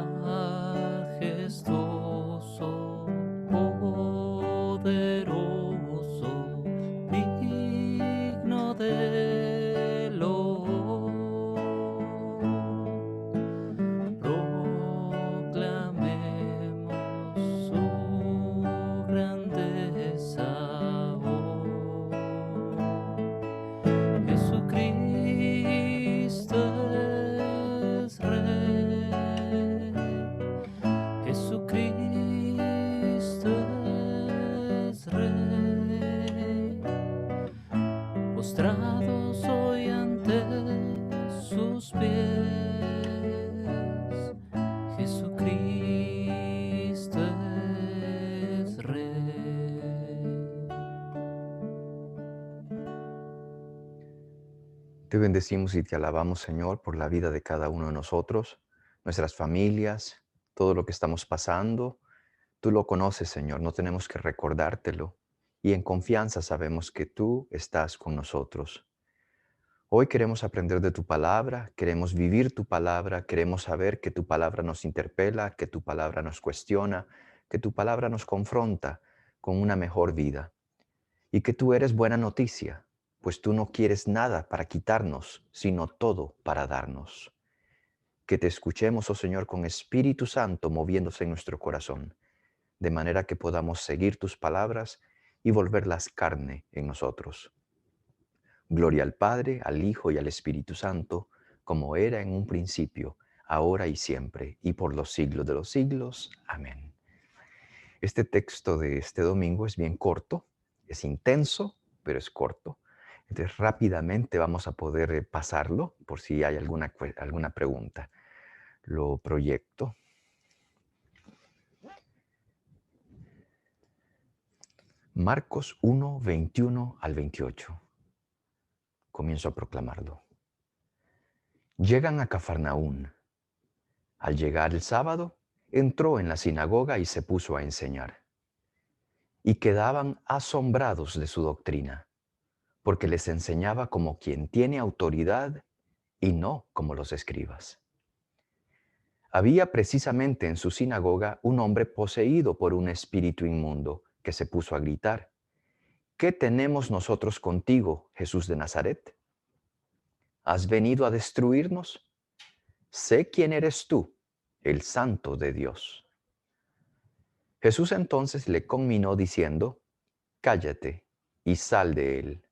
majestuoso, poderoso, digno de loor. Proclamemos su grandeza hoy. Jesucristo es Rey. Jesucristo es Rey. Postrados hoy ante sus pies. Jesucristo es Rey. Te bendecimos y te alabamos, Señor, por la vida de cada uno de nosotros, nuestras familias, todo lo que estamos pasando. Tú lo conoces, Señor, no tenemos que recordártelo. Y en confianza sabemos que tú estás con nosotros. Hoy queremos aprender de tu palabra, queremos vivir tu palabra, queremos saber que tu palabra nos interpela, que tu palabra nos cuestiona, que tu palabra nos confronta con una mejor vida. Y que tú eres buena noticia, pues tú no quieres nada para quitarnos, sino todo para darnos. Que te escuchemos, oh Señor, con Espíritu Santo moviéndose en nuestro corazón, de manera que podamos seguir tus palabras y volverlas carne en nosotros. Gloria al Padre, al Hijo y al Espíritu Santo, como era en un principio, ahora y siempre, y por los siglos de los siglos. Amén. Este texto de este domingo es bien corto, es intenso, pero es corto. Entonces rápidamente vamos a poder pasarlo por si hay alguna pregunta. Lo proyecto. Marcos 1, 21 al 28. Comienzo a proclamarlo. Llegan a Cafarnaún. Al llegar el sábado, entró en la sinagoga y se puso a enseñar. Y quedaban asombrados de su doctrina, porque les enseñaba como quien tiene autoridad y no como los escribas. Había precisamente en su sinagoga un hombre poseído por un espíritu inmundo que se puso a gritar: ¿Qué tenemos nosotros contigo, Jesús de Nazaret? ¿Has venido a destruirnos? Sé quién eres tú, el Santo de Dios. Jesús entonces le conminó diciendo: Cállate y sal de él.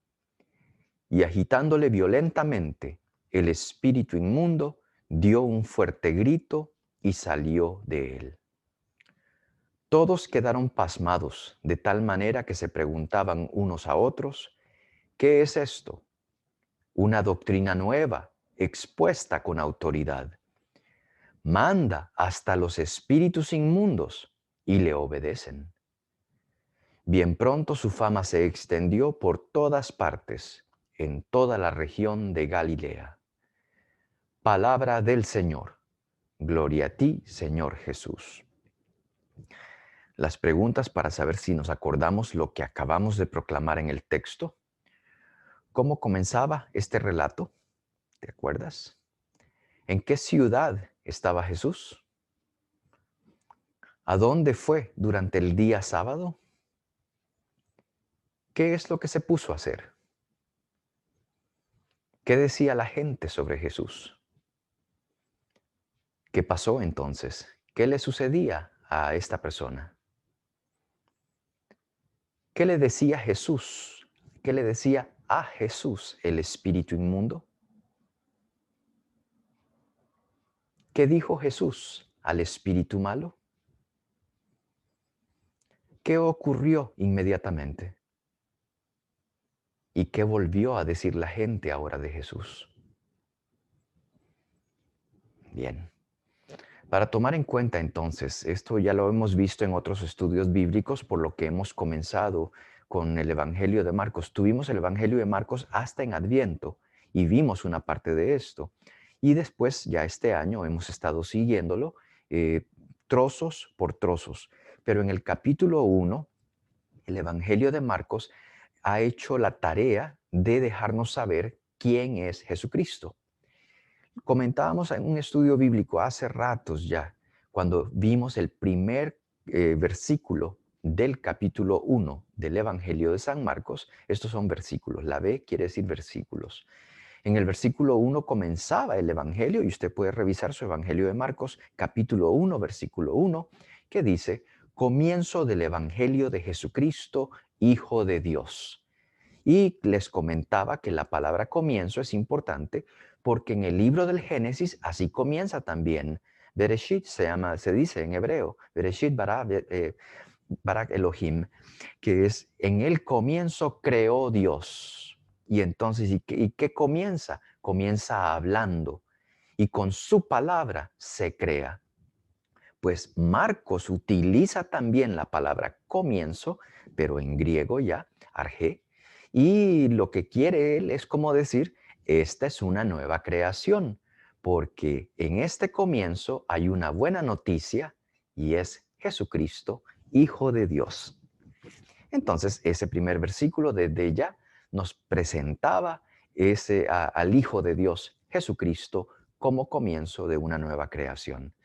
Y agitándole violentamente, el espíritu inmundo dio un fuerte grito y salió de él. Todos quedaron pasmados, de tal manera que se preguntaban unos a otros: ¿qué es esto? Una doctrina nueva, expuesta con autoridad. Manda hasta los espíritus inmundos y le obedecen. Bien pronto su fama se extendió por todas partes, en toda la región de Galilea. Palabra del Señor. Gloria a ti, Señor Jesús. Las preguntas para saber si nos acordamos lo que acabamos de proclamar en el texto. ¿Cómo comenzaba este relato? ¿Te acuerdas? ¿En qué ciudad estaba Jesús? ¿A dónde fue durante el día sábado? ¿Qué es lo que se puso a hacer? ¿Qué decía la gente sobre Jesús? ¿Qué pasó entonces? ¿Qué le sucedía a esta persona? ¿Qué le decía Jesús? ¿Qué le decía a Jesús el espíritu inmundo? ¿Qué dijo Jesús al espíritu malo? ¿Qué ocurrió inmediatamente? ¿Y qué volvió a decir la gente ahora de Jesús? Bien. Para tomar en cuenta entonces, esto ya lo hemos visto en otros estudios bíblicos, por lo que hemos comenzado con el Evangelio de Marcos. Tuvimos el Evangelio de Marcos hasta en Adviento y vimos una parte de esto. Y después, ya este año, hemos estado siguiéndolo trozos por trozos. Pero en el capítulo 1, el Evangelio de Marcos ha hecho la tarea de dejarnos saber quién es Jesucristo. Comentábamos en un estudio bíblico hace ratos ya cuando vimos el primer versículo del capítulo 1 del Evangelio de San Marcos. Estos son versículos. La B quiere decir versículos. En el versículo 1 comenzaba el Evangelio y usted puede revisar su Evangelio de Marcos, capítulo 1, versículo 1, que dice, comienzo del Evangelio de Jesucristo, Hijo de Dios. Y les comentaba que la palabra comienzo es importante porque en el libro del Génesis así comienza también. Bereshit se dice en hebreo, Bereshit bara Elohim, que es en el comienzo creó Dios. Y entonces, ¿y qué comienza? Comienza hablando y con su palabra se crea. Pues Marcos utiliza también la palabra comienzo, pero en griego ya, arge, y lo que quiere él es como decir, esta es una nueva creación, porque en este comienzo hay una buena noticia y es Jesucristo, Hijo de Dios. Entonces, ese primer versículo desde ya nos presentaba al Hijo de Dios, Jesucristo, como comienzo de una nueva creación.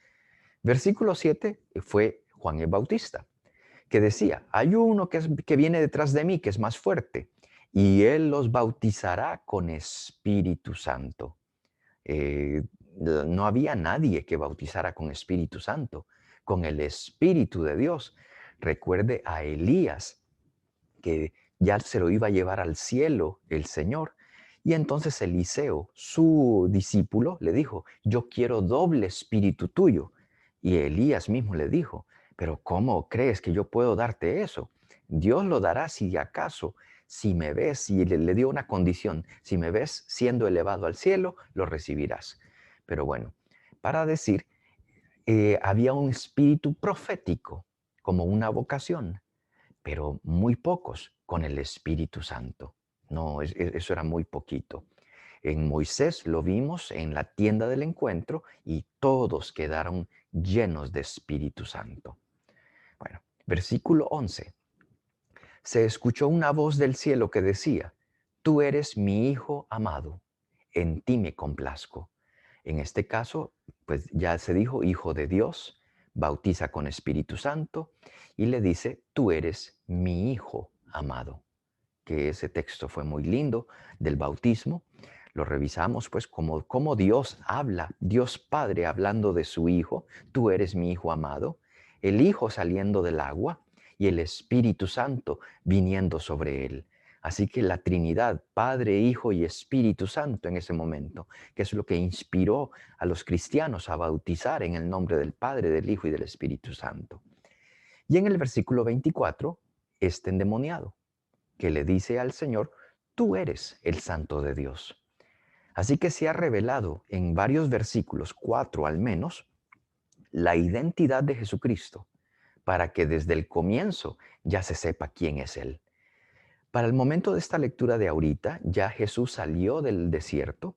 Versículo 7 fue Juan el Bautista, que decía, hay uno que viene detrás de mí, que es más fuerte, y él los bautizará con Espíritu Santo. Eh, no había nadie que bautizara con Espíritu Santo, con el Espíritu de Dios. Recuerde a Elías, que ya se lo iba a llevar al cielo el Señor. Y entonces Eliseo, su discípulo, le dijo, yo quiero doble espíritu tuyo. Y Elías mismo le dijo, pero ¿cómo crees que yo puedo darte eso? Dios lo dará si acaso, si me ves, y le dio una condición, si me ves siendo elevado al cielo, lo recibirás. Pero bueno, para decir, había un espíritu profético como una vocación, pero muy pocos con el Espíritu Santo. No, eso era muy poquito. En Moisés lo vimos en la tienda del encuentro y todos quedaron llenos de Espíritu Santo. Bueno, versículo 11. Se escuchó una voz del cielo que decía, tú eres mi Hijo amado, en ti me complazco. En este caso, pues ya se dijo Hijo de Dios, bautiza con Espíritu Santo y le dice, tú eres mi Hijo amado. Que ese texto fue muy lindo del bautismo. Lo revisamos pues como Dios habla, Dios Padre hablando de su Hijo, tú eres mi Hijo amado, el Hijo saliendo del agua y el Espíritu Santo viniendo sobre él. Así que la Trinidad, Padre, Hijo y Espíritu Santo en ese momento, que es lo que inspiró a los cristianos a bautizar en el nombre del Padre, del Hijo y del Espíritu Santo. Y en el versículo 24, este endemoniado, que le dice al Señor, tú eres el Santo de Dios. Así que se ha revelado en varios versículos, 4 al menos, la identidad de Jesucristo, para que desde el comienzo ya se sepa quién es Él. Para el momento de esta lectura de ahorita, ya Jesús salió del desierto,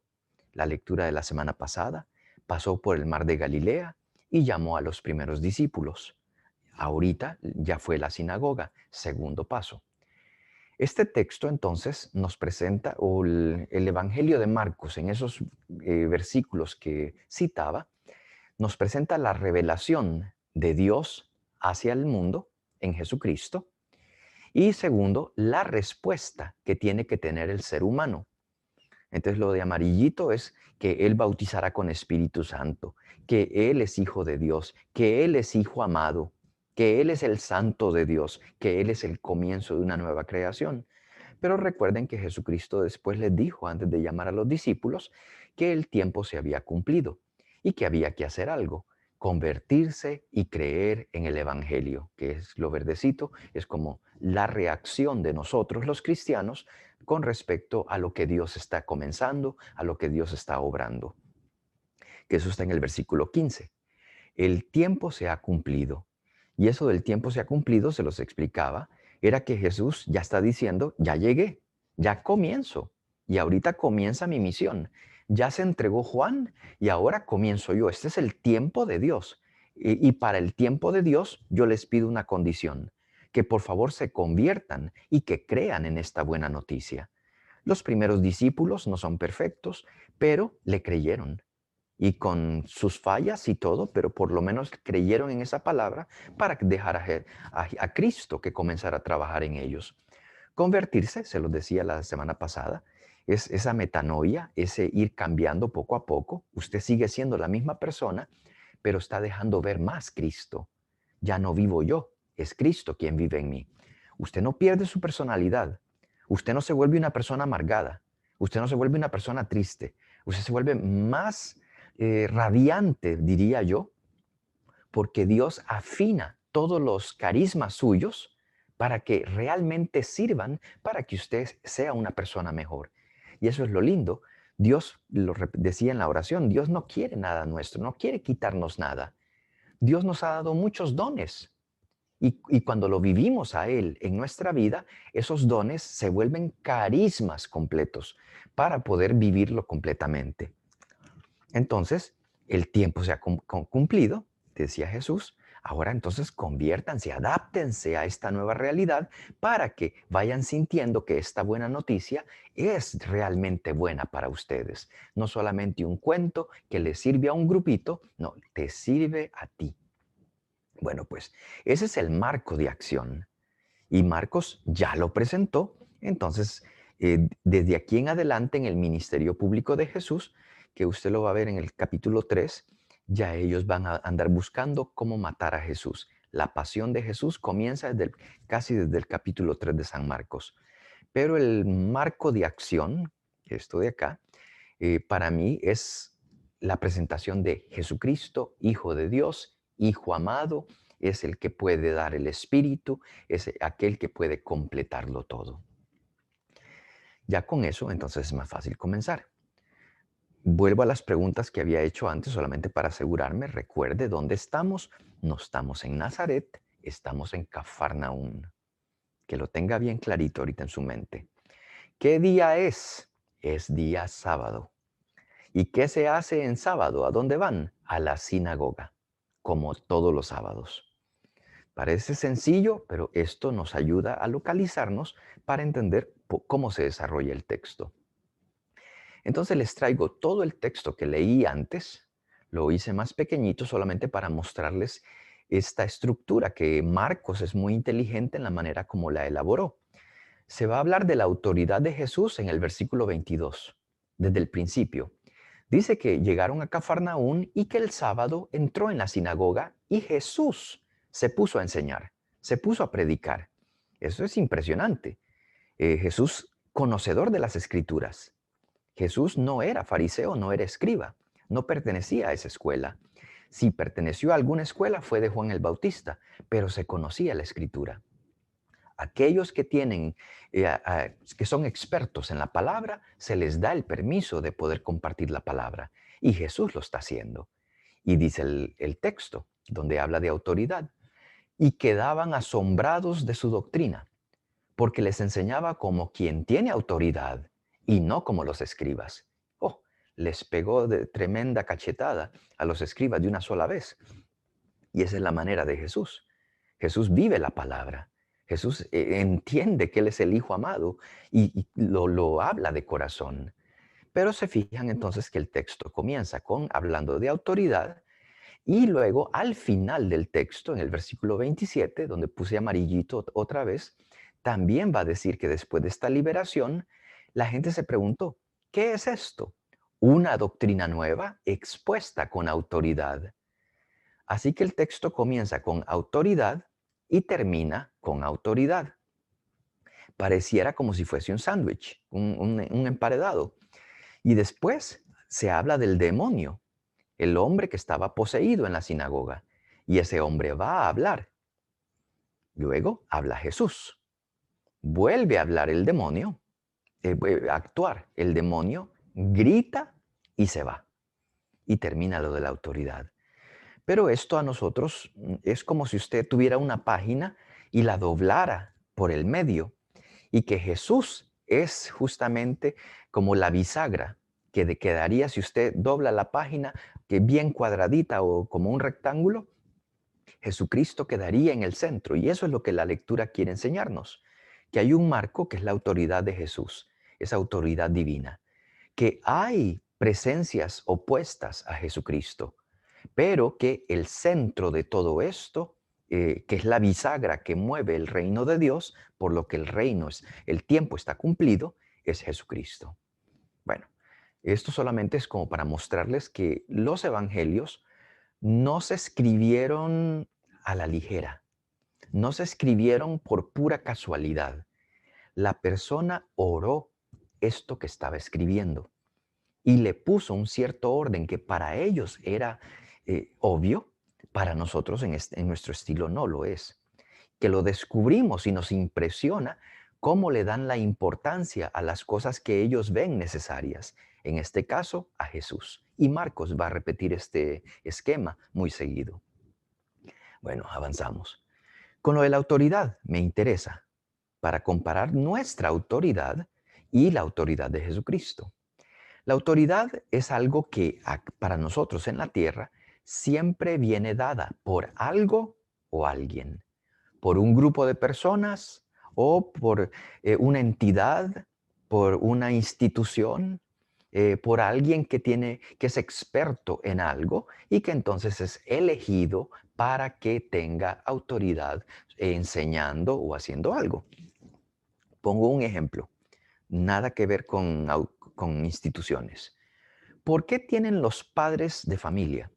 la lectura de la semana pasada, pasó por el mar de Galilea y llamó a los primeros discípulos. Ahorita ya fue la sinagoga, segundo paso. Este texto entonces nos presenta, o el Evangelio de Marcos, en esos versículos que citaba, nos presenta la revelación de Dios hacia el mundo en Jesucristo y segundo, la respuesta que tiene que tener el ser humano. Entonces lo de amarillito es que Él bautizará con Espíritu Santo, que Él es Hijo de Dios, que Él es Hijo amado, que Él es el Santo de Dios, que Él es el comienzo de una nueva creación. Pero recuerden que Jesucristo después les dijo, antes de llamar a los discípulos, que el tiempo se había cumplido y que había que hacer algo, convertirse y creer en el Evangelio, que es lo verdecito, es como la reacción de nosotros los cristianos con respecto a lo que Dios está comenzando, a lo que Dios está obrando. Que eso está en el versículo 15. El tiempo se ha cumplido. Y eso del tiempo se ha cumplido, se los explicaba, era que Jesús ya está diciendo, ya llegué, ya comienzo. Y ahorita comienza mi misión. Ya se entregó Juan y ahora comienzo yo. Este es el tiempo de Dios. Y para el tiempo de Dios yo les pido una condición, que por favor se conviertan y que crean en esta buena noticia. Los primeros discípulos no son perfectos, pero le creyeron. y con sus fallas y todo, pero por lo menos creyeron en esa palabra para dejar a Cristo que comenzara a trabajar en ellos. Convertirse, se los decía la semana pasada, es esa metanoia, ese ir cambiando poco a poco. Usted sigue siendo la misma persona, pero está dejando ver más Cristo. Ya no vivo yo, es Cristo quien vive en mí. Usted no pierde su personalidad. Usted no se vuelve una persona amargada. Usted no se vuelve una persona triste. Usted se vuelve más radiante, diría yo, porque Dios afina todos los carismas suyos para que realmente sirvan para que usted sea una persona mejor. Y eso es lo lindo. Dios, decía en la oración, Dios no quiere nada nuestro, no quiere quitarnos nada. Dios nos ha dado muchos dones. Y cuando lo vivimos a Él en nuestra vida, esos dones se vuelven carismas completos para poder vivirlo completamente. Entonces, el tiempo se ha cumplido, decía Jesús. Ahora entonces conviértanse, adáptense a esta nueva realidad para que vayan sintiendo que esta buena noticia es realmente buena para ustedes. No solamente un cuento que le sirve a un grupito, no, te sirve a ti. Bueno, pues ese es el marco de acción. Y Marcos ya lo presentó. Entonces, desde aquí en adelante en el ministerio público de Jesús, que usted lo va a ver en el capítulo 3, ya ellos van a andar buscando cómo matar a Jesús. La pasión de Jesús comienza casi desde el capítulo 3 de San Marcos. Pero el marco de acción, esto de acá, para mí es la presentación de Jesucristo, Hijo de Dios, Hijo amado, es el que puede dar el Espíritu, es aquel que puede completarlo todo. Ya con eso, entonces es más fácil comenzar. Vuelvo a las preguntas que había hecho antes, solamente para asegurarme. Recuerde dónde estamos. No estamos en Nazaret, estamos en Cafarnaún. Que lo tenga bien clarito ahorita en su mente. ¿Qué día es? Es día sábado. ¿Y qué se hace en sábado? ¿A dónde van? A la sinagoga, como todos los sábados. Parece sencillo, pero esto nos ayuda a localizarnos para entender cómo se desarrolla el texto. Entonces les traigo todo el texto que leí antes, lo hice más pequeñito solamente para mostrarles esta estructura que Marcos es muy inteligente en la manera como la elaboró. Se va a hablar de la autoridad de Jesús en el versículo 22, desde el principio. Dice que llegaron a Cafarnaún y que el sábado entró en la sinagoga y Jesús se puso a enseñar, se puso a predicar. Eso es impresionante. Jesús, conocedor de las escrituras. Jesús no era fariseo, no era escriba, no pertenecía a esa escuela. Si perteneció a alguna escuela fue de Juan el Bautista, pero se conocía la escritura. Aquellos que tienen, que son expertos en la palabra, se les da el permiso de poder compartir la palabra. Y Jesús lo está haciendo. Y dice el texto, donde habla de autoridad, y quedaban asombrados de su doctrina, porque les enseñaba como quien tiene autoridad y no como los escribas. Oh, les pegó de tremenda cachetada a los escribas de una sola vez. Y esa es la manera de Jesús. Jesús vive la palabra. Jesús entiende que Él es el Hijo amado y lo habla de corazón. Pero se fijan entonces que el texto comienza con hablando de autoridad y luego al final del texto, en el versículo 27, donde puse amarillito otra vez, también va a decir que después de esta liberación, la gente se preguntó, ¿qué es esto? Una doctrina nueva expuesta con autoridad. Así que el texto comienza con autoridad y termina con autoridad. Pareciera como si fuese un sándwich, un emparedado. Y después se habla del demonio, el hombre que estaba poseído en la sinagoga. Y ese hombre va a hablar. Luego habla Jesús. Vuelve a hablar el demonio, a actuar. El demonio grita y se va. Y termina lo de la autoridad. Pero esto a nosotros es como si usted tuviera una página y la doblara por el medio y que Jesús es justamente como la bisagra que quedaría si usted dobla la página que bien cuadradita o como un rectángulo, Jesucristo quedaría en el centro y eso es lo que la lectura quiere enseñarnos, que hay un marco que es la autoridad de Jesús, esa autoridad divina, que hay presencias opuestas a Jesucristo, pero que el centro de todo esto, que es la bisagra que mueve el reino de Dios, por lo que el tiempo está cumplido, es Jesucristo. Bueno, esto solamente es como para mostrarles que los evangelios no se escribieron a la ligera, no se escribieron por pura casualidad. La persona oró esto que estaba escribiendo y le puso un cierto orden que para ellos era obvio, para nosotros en nuestro estilo no lo es. Que lo descubrimos y nos impresiona cómo le dan la importancia a las cosas que ellos ven necesarias, en este caso a Jesús. Y Marcos va a repetir este esquema muy seguido. Bueno, avanzamos. Con lo de la autoridad me interesa para comparar nuestra autoridad y la autoridad de Jesucristo. La autoridad es algo que para nosotros en la tierra siempre viene dada por algo o alguien, por un grupo de personas o por una entidad, por una institución, por alguien que es experto en algo y que entonces es elegido para que tenga autoridad enseñando o haciendo algo. Pongo un ejemplo, nada que ver con instituciones. ¿Por qué tienen los padres de familia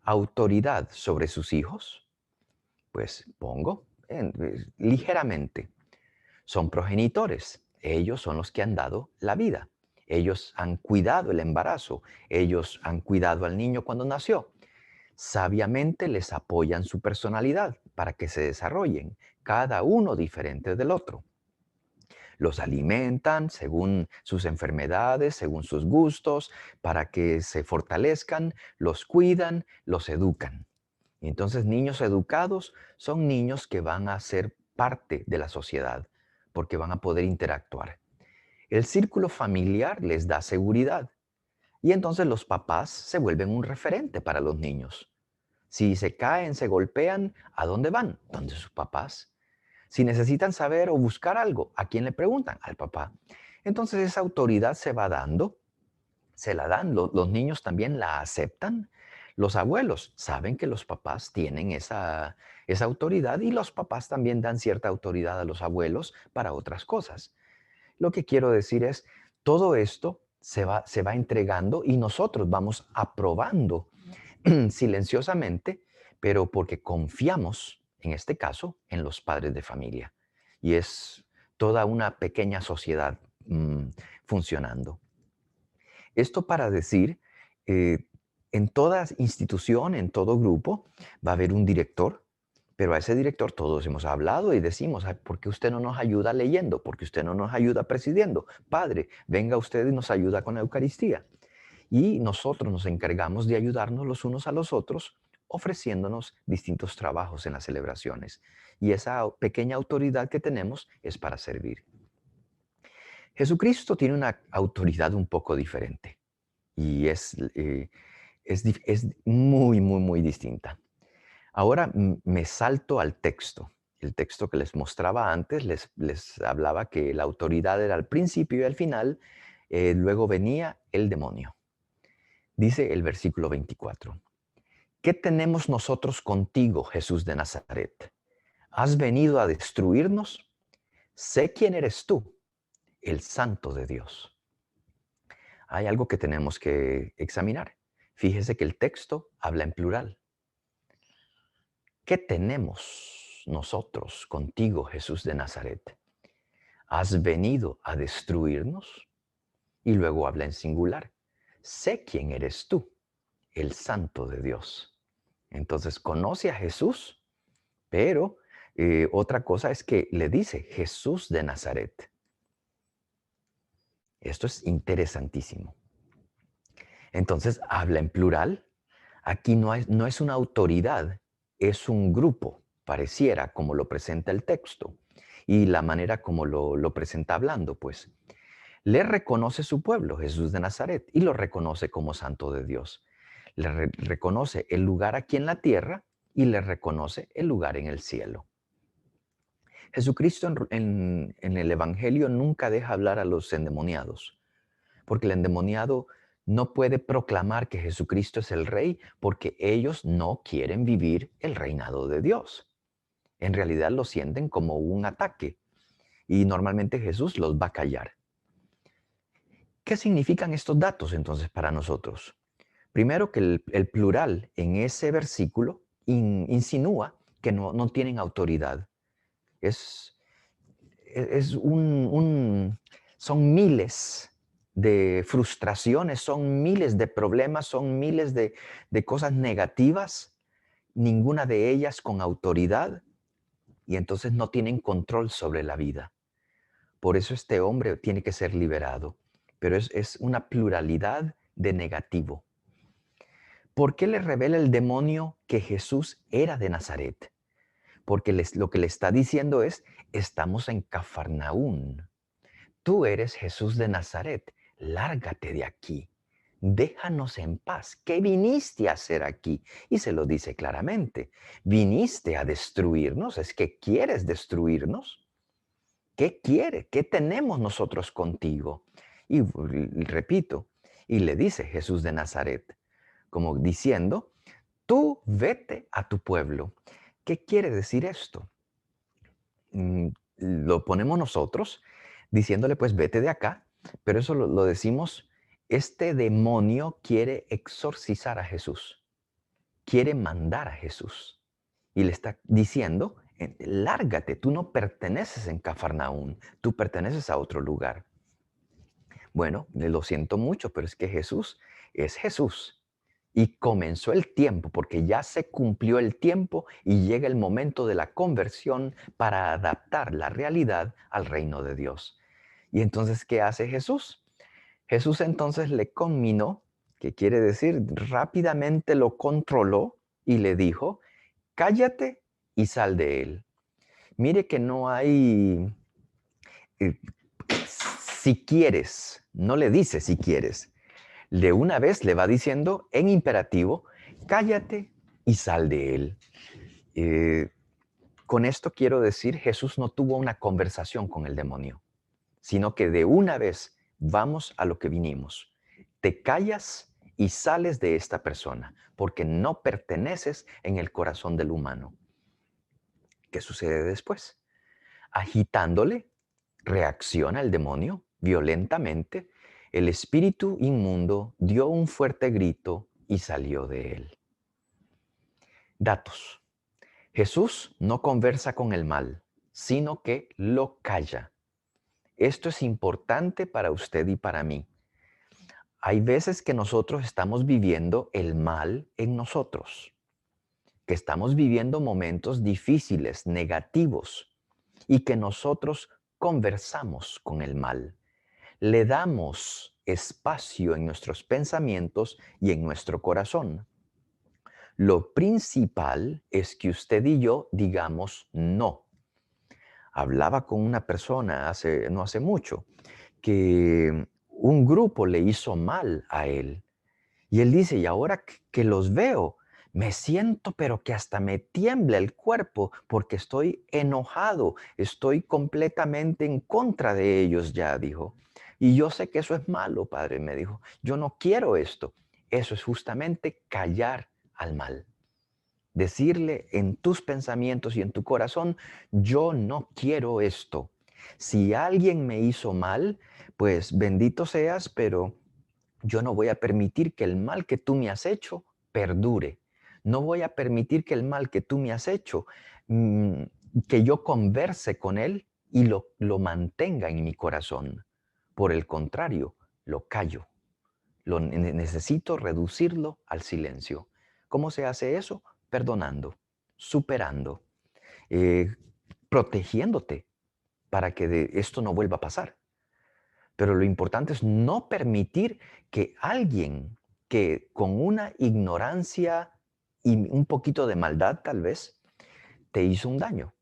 autoridad sobre sus hijos? Pues pongo ligeramente. Son progenitores. Ellos son los que han dado la vida. Ellos han cuidado el embarazo. Ellos han cuidado al niño cuando nació. Sabiamente les apoyan su personalidad para que se desarrollen, cada uno diferente del otro. Los alimentan según sus enfermedades, según sus gustos, para que se fortalezcan, los cuidan, los educan. Y entonces niños educados son niños que van a ser parte de la sociedad, porque van a poder interactuar. El círculo familiar les da seguridad y entonces los papás se vuelven un referente para los niños. Si se caen, se golpean, ¿a dónde van? ¿Dónde sus papás? Si necesitan saber o buscar algo, ¿a quién le preguntan? Al papá. Entonces esa autoridad se va dando, se la dan, los niños también la aceptan. Los abuelos saben que los papás tienen esa autoridad y los papás también dan cierta autoridad a los abuelos para otras cosas. Lo que quiero decir es, todo esto se va entregando y nosotros vamos aprobando silenciosamente, pero porque confiamos, en este caso, en los padres de familia. Y es toda una pequeña sociedad funcionando. Esto para decir, en toda institución, en todo grupo, va a haber un director, pero a ese director todos hemos hablado y decimos: "Ay, ¿por qué usted no nos ayuda leyendo? ¿Por qué usted no nos ayuda presidiendo? Padre, venga usted y nos ayuda con la Eucaristía". Y nosotros nos encargamos de ayudarnos los unos a los otros, ofreciéndonos distintos trabajos en las celebraciones. Y esa pequeña autoridad que tenemos es para servir. Jesucristo tiene una autoridad un poco diferente y es muy, muy, muy distinta. Ahora me salto al texto. El texto que les mostraba antes les hablaba que la autoridad era al principio y al final, luego venía el demonio. Dice el versículo 24, ¿qué tenemos nosotros contigo, Jesús de Nazaret? ¿Has venido a destruirnos? Sé quién eres tú, el Santo de Dios. Hay algo que tenemos que examinar. Fíjese que el texto habla en plural. ¿Qué tenemos nosotros contigo, Jesús de Nazaret? ¿Has venido a destruirnos? Y luego habla en singular. Sé quién eres tú, el Santo de Dios. Entonces conoce a Jesús, pero otra cosa es que le dice Jesús de Nazaret. Esto es interesantísimo. Entonces habla en plural. Aquí no es una autoridad, es un grupo, pareciera como lo presenta el texto y la manera como lo presenta hablando, pues. Le reconoce su pueblo, Jesús de Nazaret, y lo reconoce como Santo de Dios. Reconoce el lugar aquí en la tierra y le reconoce el lugar en el cielo. Jesucristo en el Evangelio nunca deja hablar a los endemoniados, porque el endemoniado no puede proclamar que Jesucristo es el Rey porque ellos no quieren vivir el reinado de Dios. En realidad lo sienten como un ataque y normalmente Jesús los va a callar. ¿Qué significan estos datos entonces para nosotros? Primero que el plural en ese versículo insinúa que no tienen autoridad. Es, es son miles de frustraciones, son miles de problemas, son miles de cosas negativas, ninguna de ellas con autoridad, y entonces no tienen control sobre la vida. Por eso este hombre tiene que ser liberado, pero es una pluralidad de negativo. ¿Por qué le revela el demonio que Jesús era de Nazaret? Porque lo que le está diciendo es, estamos en Cafarnaún. Tú eres Jesús de Nazaret, lárgate de aquí. Déjanos en paz. ¿Qué viniste a hacer aquí? Y se lo dice claramente. ¿Viniste a destruirnos? ¿Es que quieres destruirnos? ¿Qué quiere? ¿Qué tenemos nosotros contigo? Y repito, y le dice Jesús de Nazaret, como diciendo, tú vete a tu pueblo. ¿Qué quiere decir esto? Lo ponemos nosotros diciéndole, pues vete de acá, pero eso lo decimos, este demonio quiere exorcizar a Jesús, quiere mandar a Jesús. Y le está diciendo, lárgate, tú no perteneces en Cafarnaún, tú perteneces a otro lugar. Bueno, lo siento mucho, pero es que Jesús es Jesús. Y comenzó el tiempo, porque ya se cumplió el tiempo y llega el momento de la conversión para adaptar la realidad al reino de Dios. Y entonces, ¿qué hace Jesús? Jesús entonces le conminó, que quiere decir rápidamente lo controló y le dijo, cállate y sal de él. Mire que no hay, eh, si quieres, no le dice si quieres. De una vez le va diciendo en imperativo, cállate y sal de él. Eh, con esto quiero decir, Jesús no tuvo una conversación con el demonio, sino que de una vez vamos a lo que vinimos. Te callas y sales de esta persona, porque no perteneces en el corazón del humano. ¿Qué sucede después? Agitándole, reacciona el demonio violentamente. El espíritu inmundo dio un fuerte grito y salió de él. Datos. Jesús no conversa con el mal, sino que lo calla. Esto es importante para usted y para mí. Hay veces que nosotros estamos viviendo el mal en nosotros, que estamos viviendo momentos difíciles, negativos, y que nosotros conversamos con el mal. Le damos espacio en nuestros pensamientos y en nuestro corazón. Lo principal es que usted y yo digamos no. Hablaba con una persona no hace mucho que un grupo le hizo mal a él. Y él dice, y ahora que los veo, me siento, pero que hasta me tiembla el cuerpo porque estoy enojado, estoy completamente en contra de ellos ya, dijo. Y yo sé que eso es malo, padre, me dijo. Yo no quiero esto. Eso es justamente callar al mal. Decirle en tus pensamientos y en tu corazón, yo no quiero esto. Si alguien me hizo mal, pues bendito seas, pero yo no voy a permitir que el mal que tú me has hecho perdure. No voy a permitir que el mal que tú me has hecho, mm, que yo converse con él y lo mantenga en mi corazón. Por el contrario, lo callo. Necesito reducirlo al silencio. ¿Cómo se hace eso? Perdonando, superando, eh, protegiéndote para que esto no vuelva a pasar. Pero lo importante es no permitir que alguien que con una ignorancia y un poquito de maldad tal vez te hizo un daño.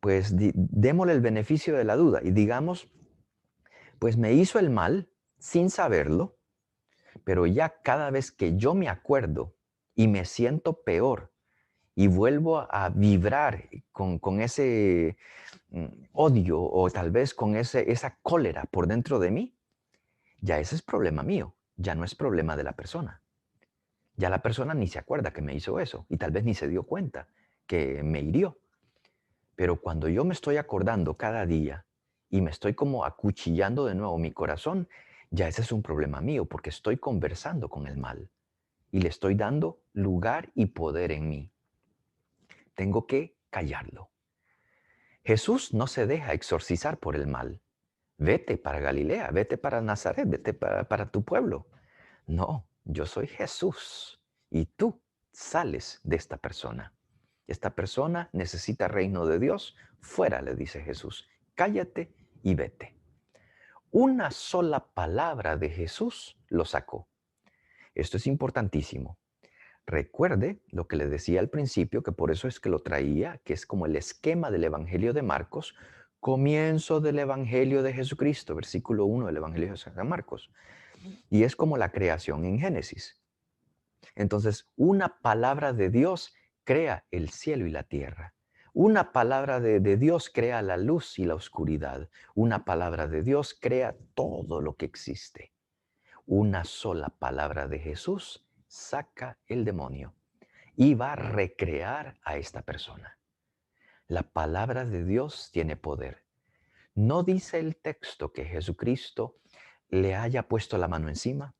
Pues démosle el beneficio de la duda y digamos, pues me hizo el mal sin saberlo, pero ya cada vez que yo me acuerdo y me siento peor y vuelvo a vibrar con ese odio o tal vez con esa cólera por dentro de mí, ya ese es problema mío. ya no es problema de la persona. Ya la persona ni se acuerda que me hizo eso y tal vez ni se dio cuenta que me hirió. Pero cuando yo me estoy acordando cada día y me estoy como acuchillando de nuevo mi corazón, ya ese es un problema mío porque estoy conversando con el mal y le estoy dando lugar y poder en mí. Tengo que callarlo. Jesús no se deja exorcizar por el mal. Vete para Galilea, vete para Nazaret, vete para tu pueblo. No, yo soy Jesús y tú sales de esta persona. Esta persona necesita reino de Dios. Fuera, le dice Jesús. Cállate y vete. Una sola palabra de Jesús lo sacó. Esto es importantísimo. Recuerde lo que le decía al principio, que por eso es que lo traía, que es como el esquema del Evangelio de Marcos, comienzo del Evangelio de Jesucristo, versículo 1 del Evangelio de San Marcos. Y es como la creación en Génesis. Entonces, una palabra de Dios crea el cielo y la tierra. Una palabra de Dios crea la luz y la oscuridad. Una palabra de Dios crea todo lo que existe. Una sola palabra de Jesús saca el demonio y va a recrear a esta persona. La palabra de Dios tiene poder. No dice el texto que Jesucristo le haya puesto la mano encima.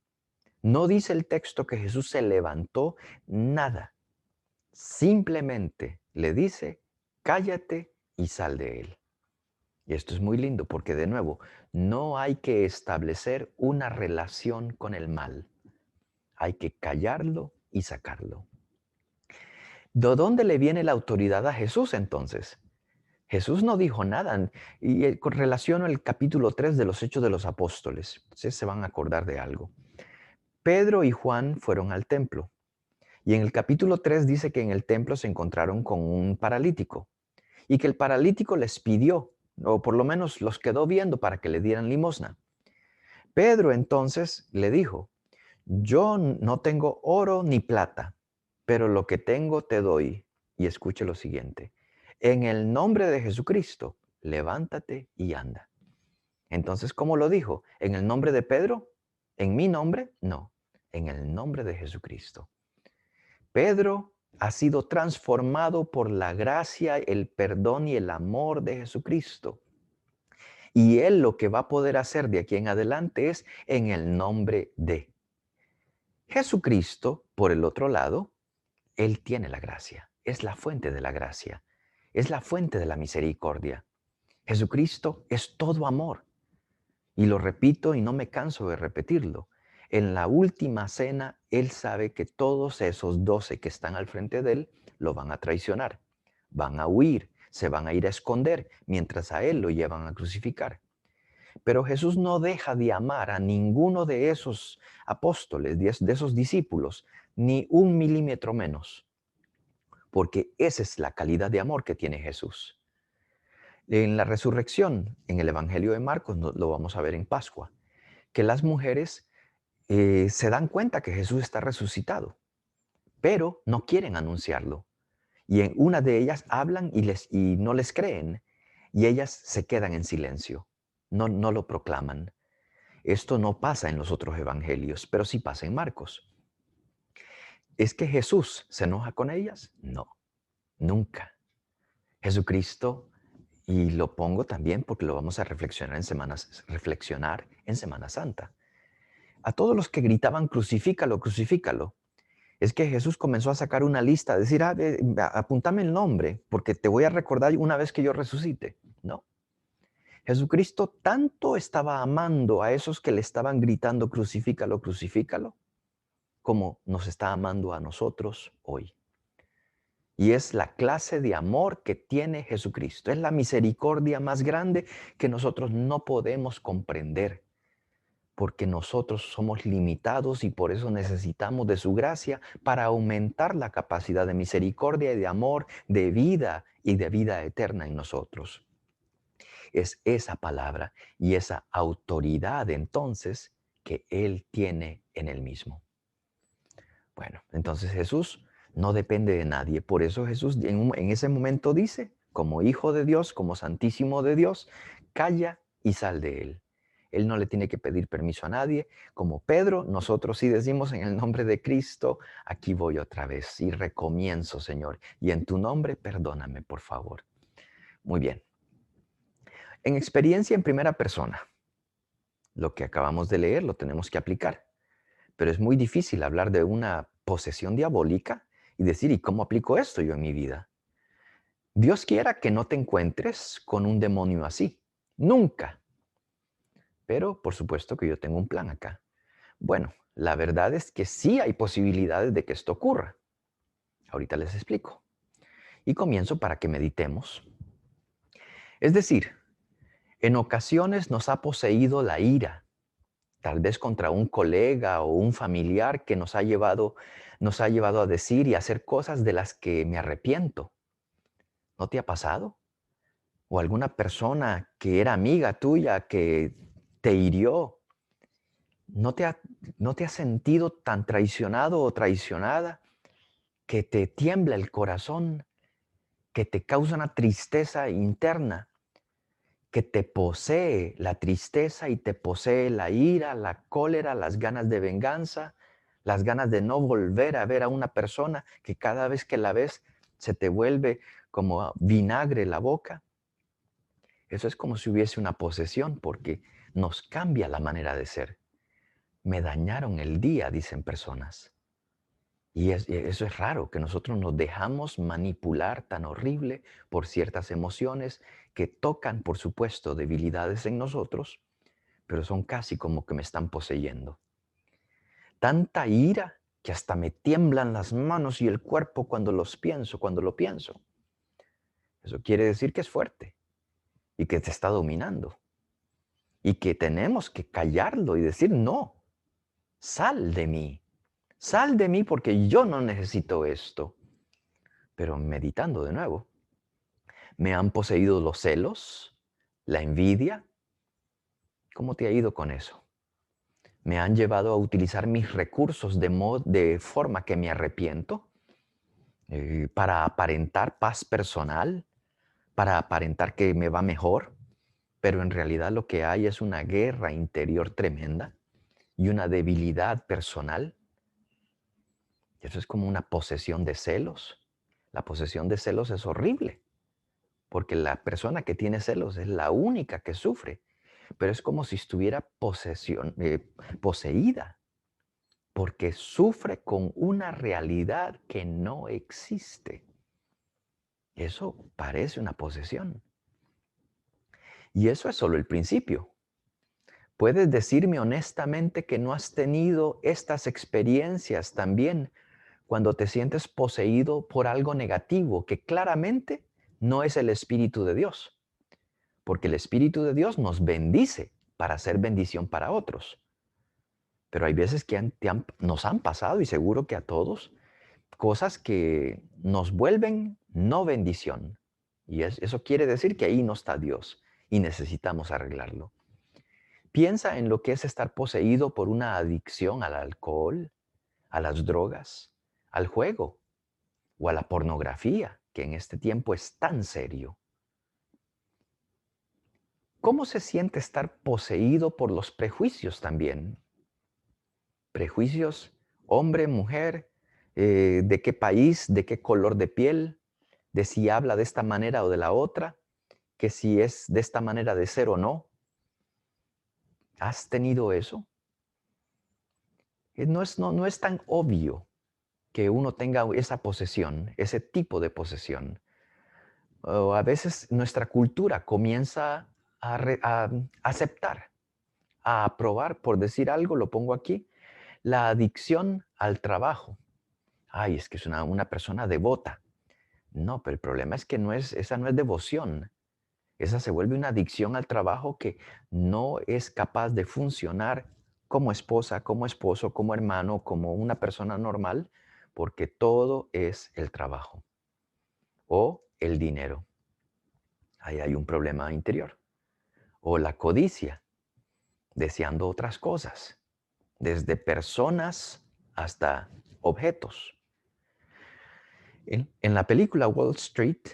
No dice el texto que Jesús se levantó, nada. Simplemente le dice, cállate y sal de él. Y esto es muy lindo porque de nuevo, no hay que establecer una relación con el mal. Hay que callarlo y sacarlo. ¿De dónde le viene la autoridad a Jesús entonces? Jesús no dijo nada. Y con relación al capítulo 3 de los Hechos de los Apóstoles, ustedes se van a acordar de algo. Pedro y Juan fueron al templo. Y en el capítulo 3 dice que en el templo se encontraron con un paralítico. Y que el paralítico les pidió, o por lo menos los quedó viendo para que le dieran limosna. Pedro entonces le dijo, yo no tengo oro ni plata, pero lo que tengo te doy. Y escuche lo siguiente. En el nombre de Jesucristo, levántate y anda. Entonces, ¿cómo lo dijo? ¿En el nombre de Pedro? ¿En mi nombre? No, en el nombre de Jesucristo. Pedro ha sido transformado por la gracia, el perdón y el amor de Jesucristo. Y él lo que va a poder hacer de aquí en adelante es en el nombre de Jesucristo. Por el otro lado, él tiene la gracia, es la fuente de la gracia, es la fuente de la misericordia. Jesucristo es todo amor. Y lo repito y no me canso de repetirlo. En la última cena, Él sabe que todos esos 12 que están al frente de Él lo van a traicionar, van a huir, se van a ir a esconder mientras a Él lo llevan a crucificar. Pero Jesús no deja de amar a ninguno de esos apóstoles, de esos discípulos, ni un milímetro menos, porque esa es la calidad de amor que tiene Jesús. En la resurrección, en el Evangelio de Marcos, lo vamos a ver en Pascua, que las mujeres se dan cuenta que Jesús está resucitado, pero no quieren anunciarlo. Y en una de ellas hablan y no les creen, y ellas se quedan en silencio, no lo proclaman. Esto no pasa en los otros evangelios, pero sí pasa en Marcos. ¿Es que Jesús se enoja con ellas? No, nunca. Jesucristo, y lo pongo también porque lo vamos a reflexionar en Semana Santa. A todos los que gritaban, crucifícalo, crucifícalo, es que Jesús comenzó a sacar una lista, a decir, apúntame el nombre, porque te voy a recordar una vez que yo resucite. No. Jesucristo tanto estaba amando a esos que le estaban gritando, crucifícalo, crucifícalo, como nos está amando a nosotros hoy. Y es la clase de amor que tiene Jesucristo. Es la misericordia más grande que nosotros no podemos comprender, porque nosotros somos limitados y por eso necesitamos de su gracia para aumentar la capacidad de misericordia y de amor, de vida y de vida eterna en nosotros. Es esa palabra y esa autoridad entonces que Él tiene en Él mismo. Bueno, entonces Jesús no depende de nadie. Por eso Jesús en ese momento dice, como Hijo de Dios, como Santísimo de Dios, calla y sal de Él. él no le tiene que pedir permiso a nadie. Como Pedro, nosotros sí decimos en el nombre de Cristo, aquí voy otra vez y recomienzo, Señor. Y en tu nombre, perdóname, por favor. Muy bien. En experiencia en primera persona, lo que acabamos de leer lo tenemos que aplicar. Pero es muy difícil hablar de una posesión diabólica y decir, ¿y cómo aplico esto yo en mi vida? Dios quiera que no te encuentres con un demonio así. Nunca. Pero por supuesto que yo tengo un plan acá. Bueno, la verdad es que sí hay posibilidades de que esto ocurra. Ahorita les explico. Y comienzo para que meditemos. Es decir, en ocasiones nos ha poseído la ira, tal vez contra un colega o un familiar que nos ha llevado a decir y hacer cosas de las que me arrepiento. ¿No te ha pasado? O alguna persona que era amiga tuya que te hirió. ¿No te, ha- no te has sentido tan traicionado o traicionada que te tiembla el corazón, que te causa una tristeza interna, que te posee la tristeza y te posee la ira, la cólera, las ganas de venganza, las ganas de no volver a ver a una persona que cada vez que la ves se te vuelve como vinagre la boca? Eso es como si hubiese una posesión porque nos cambia la manera de ser. Me dañaron el día, dicen personas. Y eso es raro, que nosotros nos dejamos manipular tan horrible por ciertas emociones que tocan, por supuesto, debilidades en nosotros, pero son casi como que me están poseyendo. Tanta ira que hasta me tiemblan las manos y el cuerpo cuando lo pienso. Eso quiere decir que es fuerte y que te está dominando y que tenemos que callarlo y decir, no, sal de mí porque yo no necesito esto. Pero meditando de nuevo, me han poseído los celos, la envidia. ¿Cómo te ha ido con eso? Me han llevado a utilizar mis recursos de forma que me arrepiento, para aparentar paz personal, para aparentar que me va mejor, pero en realidad lo que hay es una guerra interior tremenda y una debilidad personal. Eso es como una posesión de celos. La posesión de celos es horrible, porque la persona que tiene celos es la única que sufre, pero es como si estuviera poseída, porque sufre con una realidad que no existe. Eso parece una posesión. Y eso es solo el principio. ¿Puedes decirme honestamente que no has tenido estas experiencias también cuando te sientes poseído por algo negativo que claramente no es el Espíritu de Dios? Porque el Espíritu de Dios nos bendice para hacer bendición para otros. Pero hay veces que nos han pasado, y seguro que a todos, cosas que nos vuelven no bendición. Y eso quiere decir que ahí no está Dios y necesitamos arreglarlo. Piensa en lo que es estar poseído por una adicción al alcohol, a las drogas, al juego o a la pornografía, que en este tiempo es tan serio. ¿Cómo se siente estar poseído por los prejuicios también? Prejuicios, hombre, mujer, de qué país, de qué color de piel, de si habla de esta manera o de la otra, que si es de esta manera de ser o no. ¿Has tenido eso? No es tan obvio que uno tenga esa posesión, ese tipo de posesión. O a veces nuestra cultura comienza a aceptar, a aprobar, por decir algo, lo pongo aquí, la adicción al trabajo. Ay, es que es una persona devota. No, pero el problema es que esa no es devoción. Esa se vuelve una adicción al trabajo que no es capaz de funcionar como esposa, como esposo, como hermano, como una persona normal, porque todo es el trabajo o el dinero. Ahí hay un problema interior. O la codicia, deseando otras cosas, desde personas hasta objetos. En la película Wall Street,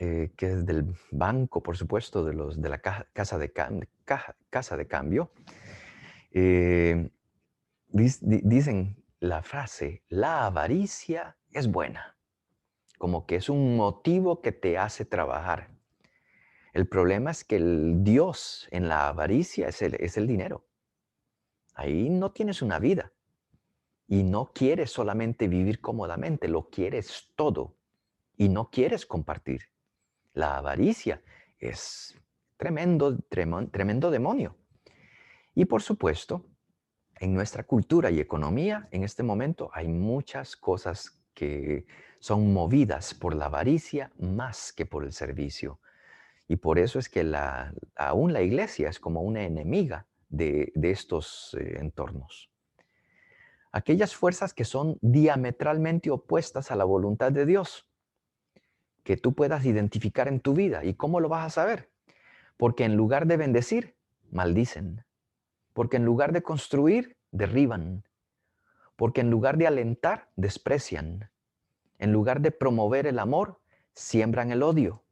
que es del banco, por supuesto, de la casa de cambio, eh, dicen la frase, la avaricia es buena, como que es un motivo que te hace trabajar. El problema es que el Dios en la avaricia es el dinero. Ahí no tienes una vida y no quieres solamente vivir cómodamente, lo quieres todo y no quieres compartir. La avaricia es tremendo demonio. Y por supuesto, en nuestra cultura y economía, en este momento hay muchas cosas que son movidas por la avaricia más que por el servicio. Y por eso es que aún la iglesia es como una enemiga de estos entornos. Aquellas fuerzas que son diametralmente opuestas a la voluntad de Dios, que tú puedas identificar en tu vida. ¿Y cómo lo vas a saber? Porque en lugar de bendecir, maldicen. Porque en lugar de construir, derriban. Porque en lugar de alentar, desprecian. En lugar de promover el amor, siembran el odio.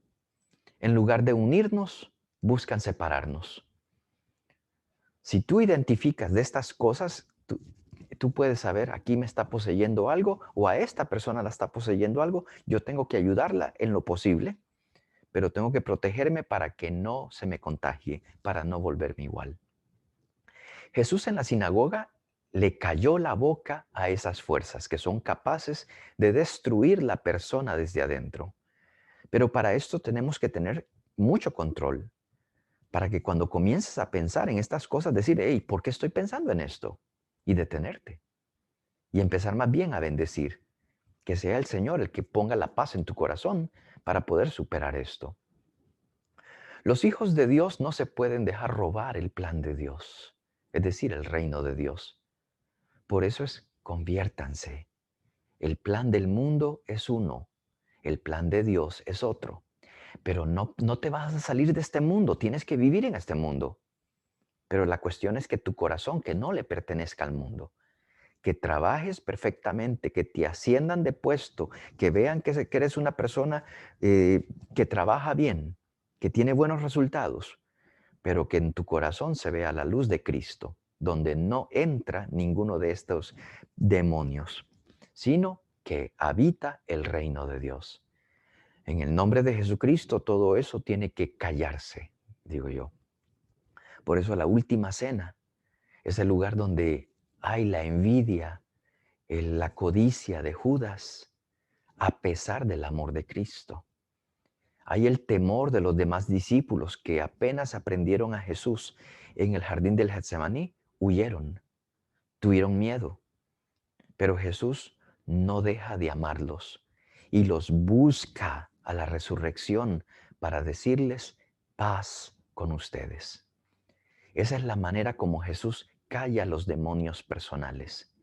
En lugar de unirnos, buscan separarnos. Si tú identificas de estas cosas, tú puedes saber, aquí me está poseyendo algo o a esta persona la está poseyendo algo, yo tengo que ayudarla en lo posible, pero tengo que protegerme para que no se me contagie, para no volverme igual. Jesús en la sinagoga le cayó la boca a esas fuerzas que son capaces de destruir la persona desde adentro. Pero para esto tenemos que tener mucho control, para que cuando comiences a pensar en estas cosas, decir, hey, ¿por qué estoy pensando en esto? Y detenerte. Y empezar más bien a bendecir. Que sea el Señor el que ponga la paz en tu corazón para poder superar esto. Los hijos de Dios no se pueden dejar robar el plan de Dios, es decir, el reino de Dios. Por eso es, conviértanse. El plan del mundo es uno, el plan de Dios es otro. Pero no te vas a salir de este mundo, tienes que vivir en este mundo. Pero la cuestión es que tu corazón, que no le pertenezca al mundo, que trabajes perfectamente, que te asciendan de puesto, que vean que eres una persona que trabaja bien, que tiene buenos resultados, pero que en tu corazón se vea la luz de Cristo, donde no entra ninguno de estos demonios, sino que habita el reino de Dios. En el nombre de Jesucristo, todo eso tiene que callarse, digo yo. Por eso la última cena es el lugar donde hay la envidia, la codicia de Judas, a pesar del amor de Cristo. Hay el temor de los demás discípulos que apenas aprendieron a Jesús en el jardín del Getsemaní, huyeron, tuvieron miedo. Pero Jesús no deja de amarlos y los busca a la resurrección para decirles paz con ustedes. Esa es la manera como Jesús calla a los demonios personales.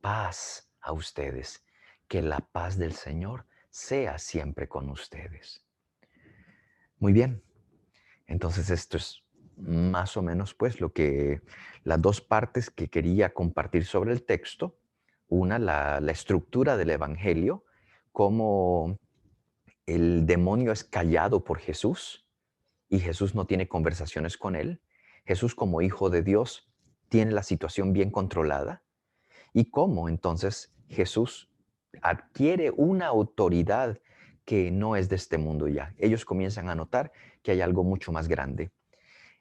Paz a ustedes. Que la paz del Señor sea siempre con ustedes. Muy bien. Entonces esto es más o menos pues las dos partes que quería compartir sobre el texto. Una, la estructura del evangelio, cómo el demonio es callado por Jesús y Jesús no tiene conversaciones con él. Jesús como hijo de Dios tiene la situación bien controlada. Y cómo entonces Jesús adquiere una autoridad que no es de este mundo ya. Ellos comienzan a notar que hay algo mucho más grande.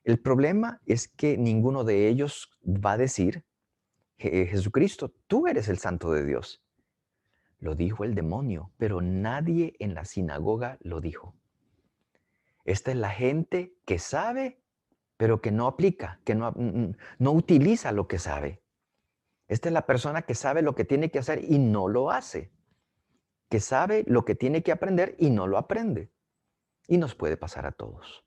El problema es que ninguno de ellos va a decir, Jesucristo, tú eres el Santo de Dios. Lo dijo el demonio, pero nadie en la sinagoga lo dijo. Esta es la gente que sabe, pero que no aplica, que no utiliza lo que sabe. Esta es la persona que sabe lo que tiene que hacer y no lo hace. Que sabe lo que tiene que aprender y no lo aprende. Y nos puede pasar a todos.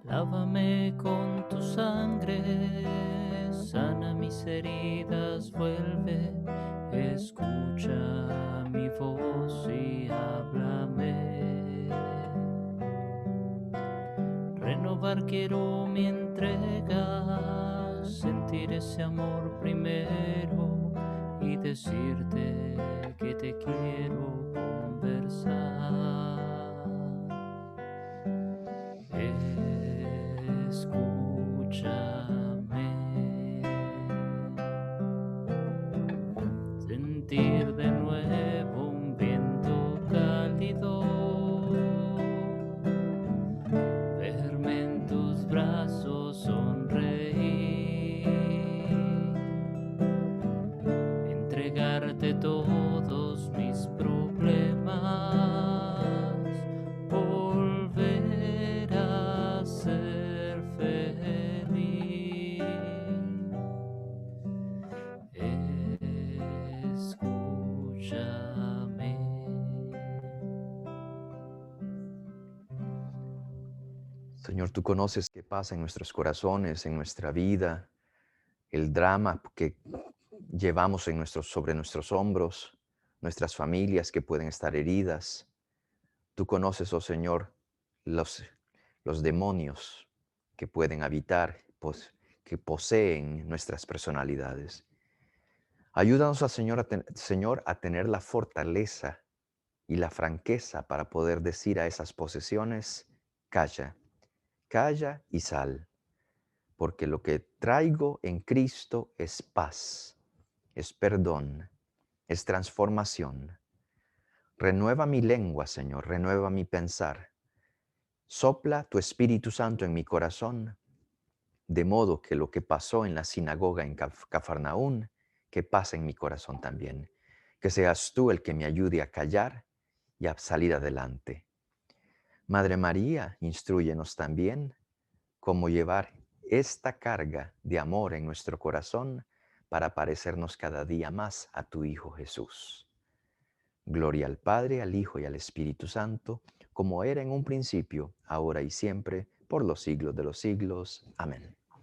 Lávame con tu sangre, sana mis heridas, vuelve, escucha mi voz y háblame. Renovar quiero mi entrega, sentir ese amor primero y decirte que te quiero conversar. Escúchame, sentir de nuevo un viento cálido, verme en tus brazos sonreír, entregarte todos mis problemas, volver a ser feliz. Escúchame. Señor, tú conoces qué pasa en nuestros corazones, en nuestra vida, el drama que llevamos sobre nuestros hombros, nuestras familias que pueden estar heridas. Tú conoces, oh Señor, los, los demonios que pueden habitar, que poseen nuestras personalidades. Ayúdanos, Señor, a tener la fortaleza y la franqueza para poder decir a esas posesiones, calla, calla y sal, porque lo que traigo en Cristo es paz, es perdón, es transformación. Renueva mi lengua, Señor, renueva mi pensar. Sopla tu Espíritu Santo en mi corazón, de modo que lo que pasó en la sinagoga en Cafarnaún, que pase en mi corazón también. Que seas tú el que me ayude a callar y a salir adelante. Madre María, instrúyenos también cómo llevar esta carga de amor en nuestro corazón para parecernos cada día más a tu Hijo Jesús. Gloria al Padre, al Hijo y al Espíritu Santo, como era en un principio, ahora y siempre, por los siglos de los siglos. Amén.